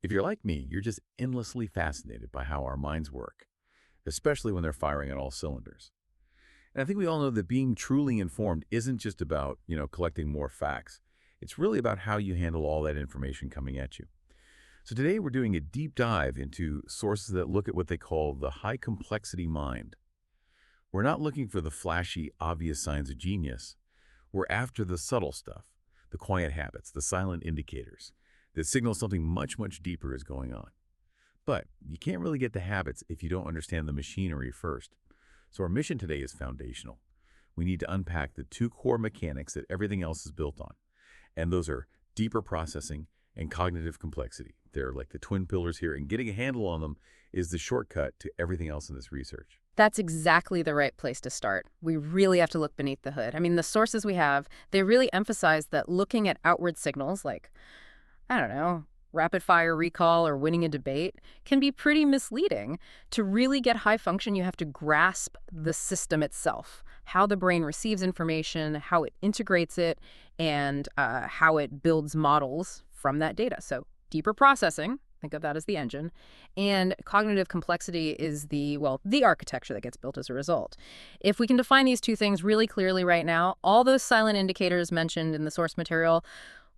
If you're like me, you're just endlessly fascinated by how our minds work, especially when they're firing on all cylinders. And I think we all know that being truly informed isn't just about, collecting more facts. It's really about how you handle all that information coming at you. So today we're doing a deep dive into sources that look at what they call the high complexity mind. We're not looking for the flashy, obvious signs of genius. We're after the subtle stuff, the quiet habits, the silent indicators that signal something much, much deeper is going on. But you can't really get the habits if you don't understand the machinery first. So our mission today is foundational. We need to unpack the two core mechanics that everything else is built on. And those are deeper processing and cognitive complexity. They're like the twin pillars here, and getting a handle on them is the shortcut to everything else in this research. That's exactly the right place to start. We really have to look beneath the hood. I mean, the sources we have, they really emphasize that looking at outward signals like, I don't know, rapid-fire recall or winning a debate can be pretty misleading. To really get high function, you have to grasp the system itself, how the brain receives information, how it integrates it, and how it builds models from that data. So deeper processing, think of that as the engine, and cognitive complexity is the architecture that gets built as a result. If we can define these two things really clearly right now, all those silent indicators mentioned in the source material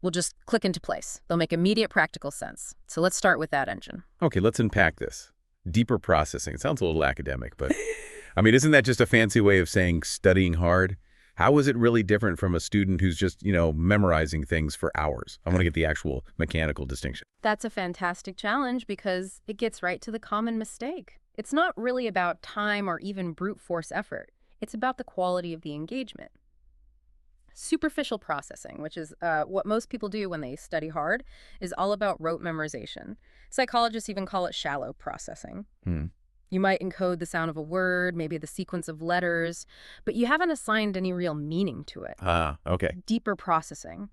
will just click into place. They'll make immediate practical sense. So let's start with that engine. Okay, let's unpack this. Deeper processing. It sounds a little academic, but I mean, isn't that just a fancy way of saying studying hard? How is it really different from a student who's just, memorizing things for hours? I want to get the actual mechanical distinction. That's a fantastic challenge because it gets right to the common mistake. It's not really about time or even brute force effort. It's about the quality of the engagement. Superficial processing, which is what most people do when they study hard, is all about rote memorization. Psychologists even call it shallow processing. You might encode the sound of a word, maybe the sequence of letters, but you haven't assigned any real meaning to it. Okay. Deeper processing.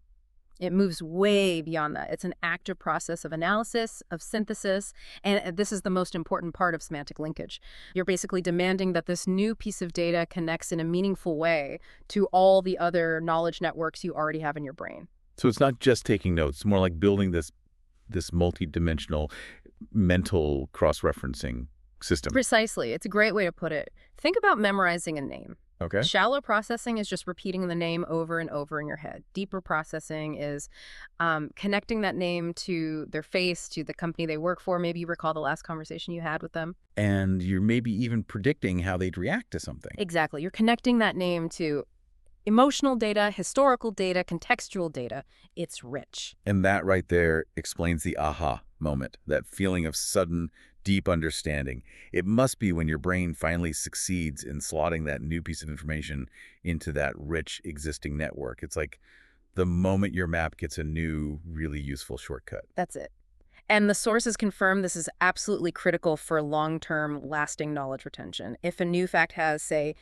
It moves way beyond that. It's an active process of analysis, of synthesis, and this is the most important part of semantic linkage. You're basically demanding that this new piece of data connects in a meaningful way to all the other knowledge networks you already have in your brain. So it's not just taking notes, it's more like building this multi-dimensional mental cross-referencing system. Precisely. It's a great way to put it. Think about memorizing a name. Okay. Shallow processing is just repeating the name over and over in your head. Deeper processing is connecting that name to their face, to the company they work for. Maybe you recall the last conversation you had with them. And you're maybe even predicting how they'd react to something. Exactly. You're connecting that name to emotional data, historical data, contextual data. It's rich. And that right there explains the aha moment, that feeling of sudden, deep understanding. It must be when your brain finally succeeds in slotting that new piece of information into that rich existing network. It's like the moment your map gets a new, really useful shortcut. That's it. And the sources confirm this is absolutely critical for long-term, lasting knowledge retention. If a new fact has, say,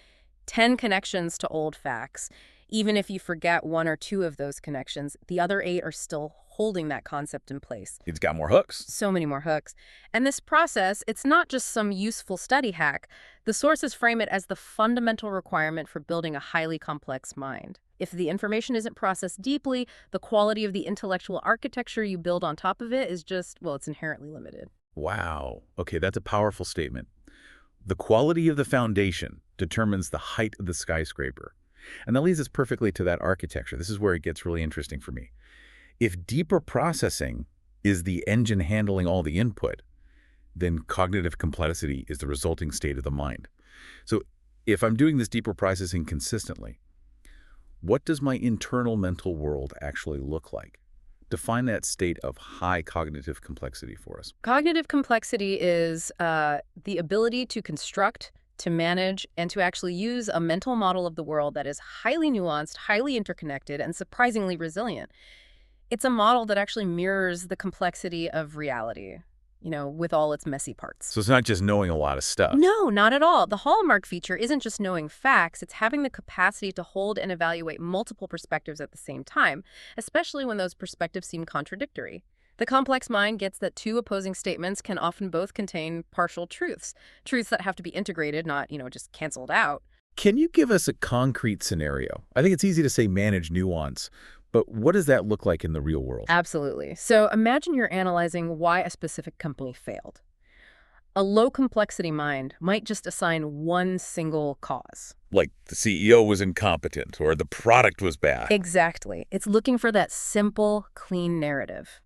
10 connections to old facts, even if you forget one or two of those connections, the other 8 are still holding that concept in place. It's got more hooks. So many more hooks. And this process, it's not just some useful study hack. The sources frame it as the fundamental requirement for building a highly complex mind. If the information isn't processed deeply, the quality of the intellectual architecture you build on top of it is just, it's inherently limited. Wow. Okay, that's a powerful statement. The quality of the foundation determines the height of the skyscraper. And that leads us perfectly to that architecture. This is where it gets really interesting for me. If deeper processing is the engine handling all the input, then cognitive complexity is the resulting state of the mind. So if I'm doing this deeper processing consistently, what does my internal mental world actually look like? Define that state of high cognitive complexity for us. Cognitive complexity is the ability to construct, to manage, and to actually use a mental model of the world that is highly nuanced, highly interconnected, and surprisingly resilient. It's a model that actually mirrors the complexity of reality, with all its messy parts. So it's not just knowing a lot of stuff. No, not at all. The hallmark feature isn't just knowing facts, it's having the capacity to hold and evaluate multiple perspectives at the same time, especially when those perspectives seem contradictory. The complex mind gets that two opposing statements can often both contain partial truths that have to be integrated, not, just canceled out. Can you give us a concrete scenario? I think it's easy to say manage nuance, But what does that look like in the real world? Absolutely. So imagine you're analyzing why a specific company failed. A low complexity mind might just assign one single cause. Like the CEO was incompetent or the product was bad. Exactly. It's looking for that simple, clean narrative.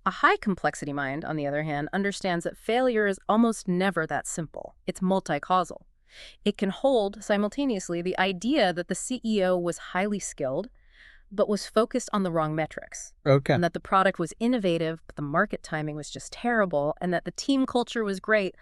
A high complexity mind, on the other hand, understands that failure is almost never that simple. It's multi-causal. It can hold simultaneously the idea that the CEO was highly skilled, but was focused on the wrong metrics, Okay. and that the product was innovative, but the market timing was just terrible, and that the team culture was great,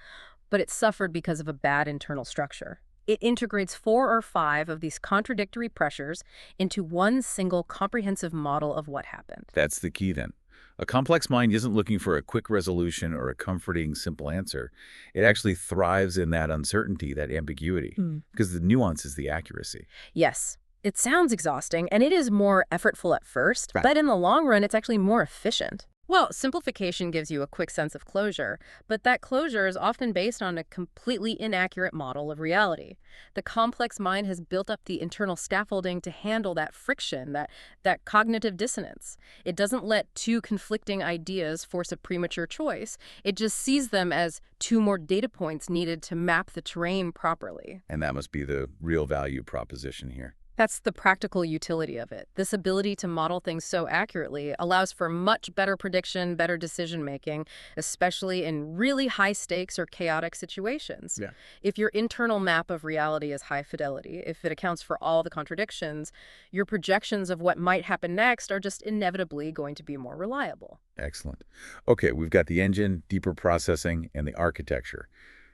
but it suffered because of a bad internal structure. It integrates 4 or 5 of these contradictory pressures into one single comprehensive model of what happened. That's the key then. A complex mind isn't looking for a quick resolution or a comforting, simple answer. It actually thrives in that uncertainty, that ambiguity, because the nuance is the accuracy. Yes, it sounds exhausting, and it is more effortful at first, Right. but in the long run, it's actually more efficient. Well, simplification gives you a quick sense of closure, but that closure is often based on a completely inaccurate model of reality. The complex mind has built up the internal scaffolding to handle that friction, that cognitive dissonance. It doesn't let two conflicting ideas force a premature choice. It just sees them as 2 more data points needed to map the terrain properly. And that must be the real value proposition here. That's the practical utility of it. This ability to model things so accurately allows for much better prediction, better decision-making, especially in really high stakes or chaotic situations. Yeah. If your internal map of reality is high fidelity, if it accounts for all the contradictions, your projections of what might happen next are just inevitably going to be more reliable. Excellent. Okay, we've got the engine, deeper processing, and the architecture.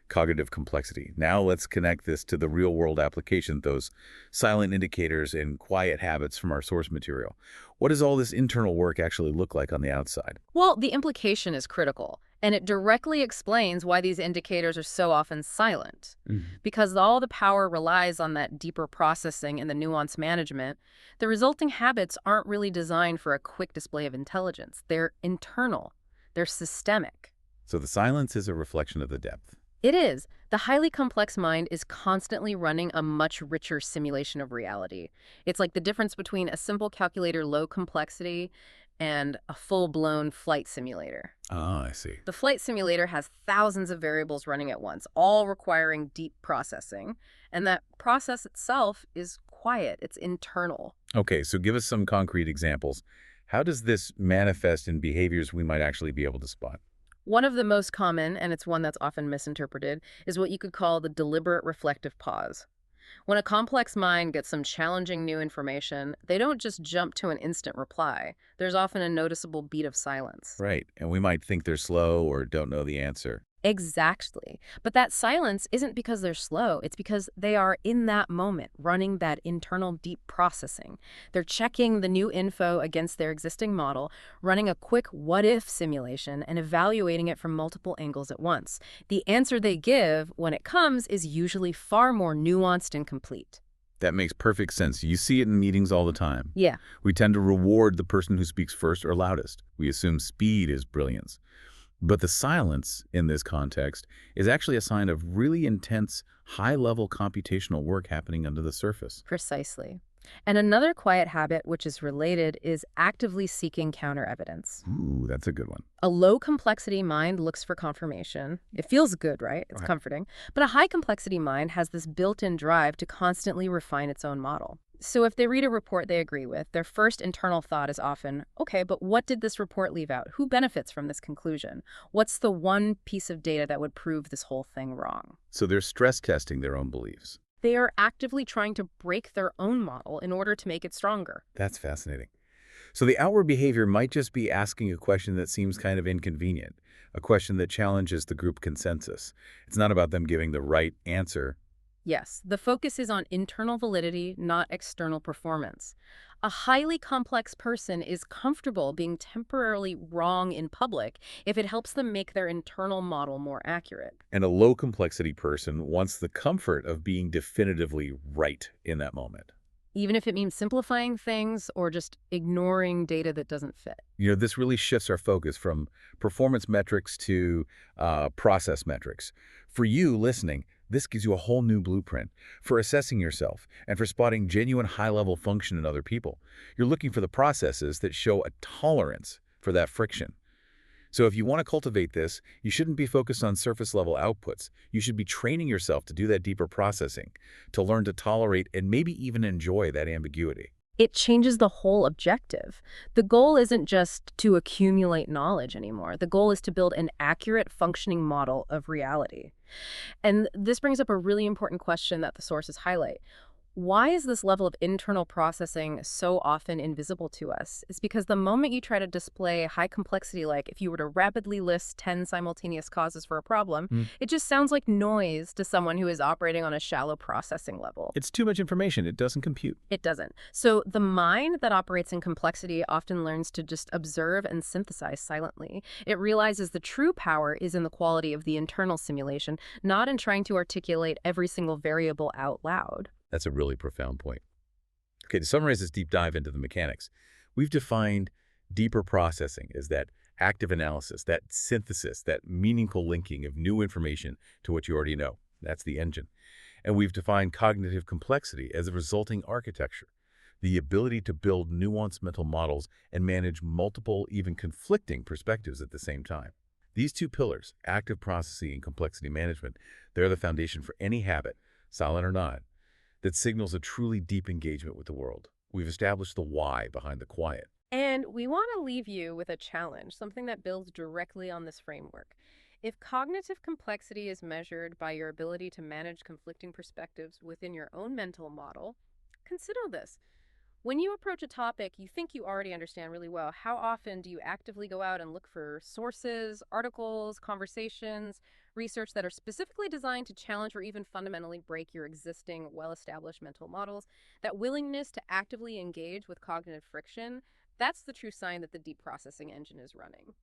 Cognitive complexity. Now let's connect this to the real-world application, those silent indicators and quiet habits from our source material. What does all this internal work actually look like on the outside? Well, the implication is critical, and it directly explains why these indicators are so often silent. Because all the power relies on that deeper processing and the nuance management, the resulting habits aren't really designed for a quick display of intelligence. They're internal. They're systemic. So the silence is a reflection of the depth. It is. The highly complex mind is constantly running a much richer simulation of reality. It's like the difference between a simple calculator low complexity and a full-blown flight simulator. Ah, I see. The flight simulator has thousands of variables running at once, all requiring deep processing. And that process itself is quiet. It's internal. Okay, so give us some concrete examples. How does this manifest in behaviors we might actually be able to spot? One of the most common, and it's one that's often misinterpreted, is what you could call the deliberate reflective pause. When a complex mind gets some challenging new information, they don't just jump to an instant reply. There's often a noticeable beat of silence. Right, and we might think they're slow or don't know the answer. Exactly. But that silence isn't because they're slow. It's because they are in that moment running that internal deep processing. They're checking the new info against their existing model, running a quick what-if simulation, and evaluating it from multiple angles at once. The answer they give, when it comes, is usually far more nuanced and complete. That makes perfect sense. You see it in meetings all the time. Yeah. We tend to reward the person who speaks first or loudest. We assume speed is brilliance. But the silence in this context is actually a sign of really intense, high-level computational work happening under the surface. Precisely. And another quiet habit which is related is actively seeking counter-evidence. Ooh, that's a good one. A low-complexity mind looks for confirmation. It feels good, right? It's Right. comforting. But a high-complexity mind has this built-in drive to constantly refine its own model. So if they read a report they agree with, their first internal thought is often, okay, but what did this report leave out? Who benefits from this conclusion? What's the one piece of data that would prove this whole thing wrong? So they're stress testing their own beliefs. They are actively trying to break their own model in order to make it stronger. That's fascinating. So the outward behavior might just be asking a question that seems kind of inconvenient, a question that challenges the group consensus. It's not about them giving the right answer. Yes, the focus is on internal validity, not external performance. A highly complex person is comfortable being temporarily wrong in public if it helps them make their internal model more accurate. And a low-complexity person wants the comfort of being definitively right in that moment. Even if it means simplifying things or just ignoring data that doesn't fit. This really shifts our focus from performance metrics to process metrics. For you listening, This gives you a whole new blueprint for assessing yourself and for spotting genuine high-level function in other people. You're looking for the processes that show a tolerance for that friction. So if you want to cultivate this, you shouldn't be focused on surface-level outputs. You should be training yourself to do that deeper processing, to learn to tolerate and maybe even enjoy that ambiguity. It changes the whole objective. The goal isn't just to accumulate knowledge anymore. The goal is to build an accurate, functioning model of reality. And this brings up a really important question that the sources highlight. Why is this level of internal processing so often invisible to us? It's because the moment you try to display high complexity, like if you were to rapidly list 10 simultaneous causes for a problem, it just sounds like noise to someone who is operating on a shallow processing level. It's too much information. It doesn't compute. It doesn't. So the mind that operates in complexity often learns to just observe and synthesize silently. It realizes the true power is in the quality of the internal simulation, not in trying to articulate every single variable out loud. That's a really profound point. Okay, to summarize this deep dive into the mechanics, we've defined deeper processing as that active analysis, that synthesis, that meaningful linking of new information to what you already know. That's the engine. And we've defined cognitive complexity as a resulting architecture, the ability to build nuanced mental models and manage multiple, even conflicting perspectives at the same time. These two pillars, active processing and complexity management, they're the foundation for any habit, silent or not, that signals a truly deep engagement with the world. We've established the why behind the quiet. And we want to leave you with a challenge, something that builds directly on this framework. If cognitive complexity is measured by your ability to manage conflicting perspectives within your own mental model, consider this. When you approach a topic you think you already understand really well, how often do you actively go out and look for sources, articles, conversations, research that are specifically designed to challenge or even fundamentally break your existing, well-established mental models? That willingness to actively engage with cognitive friction, that's the true sign that the deep processing engine is running.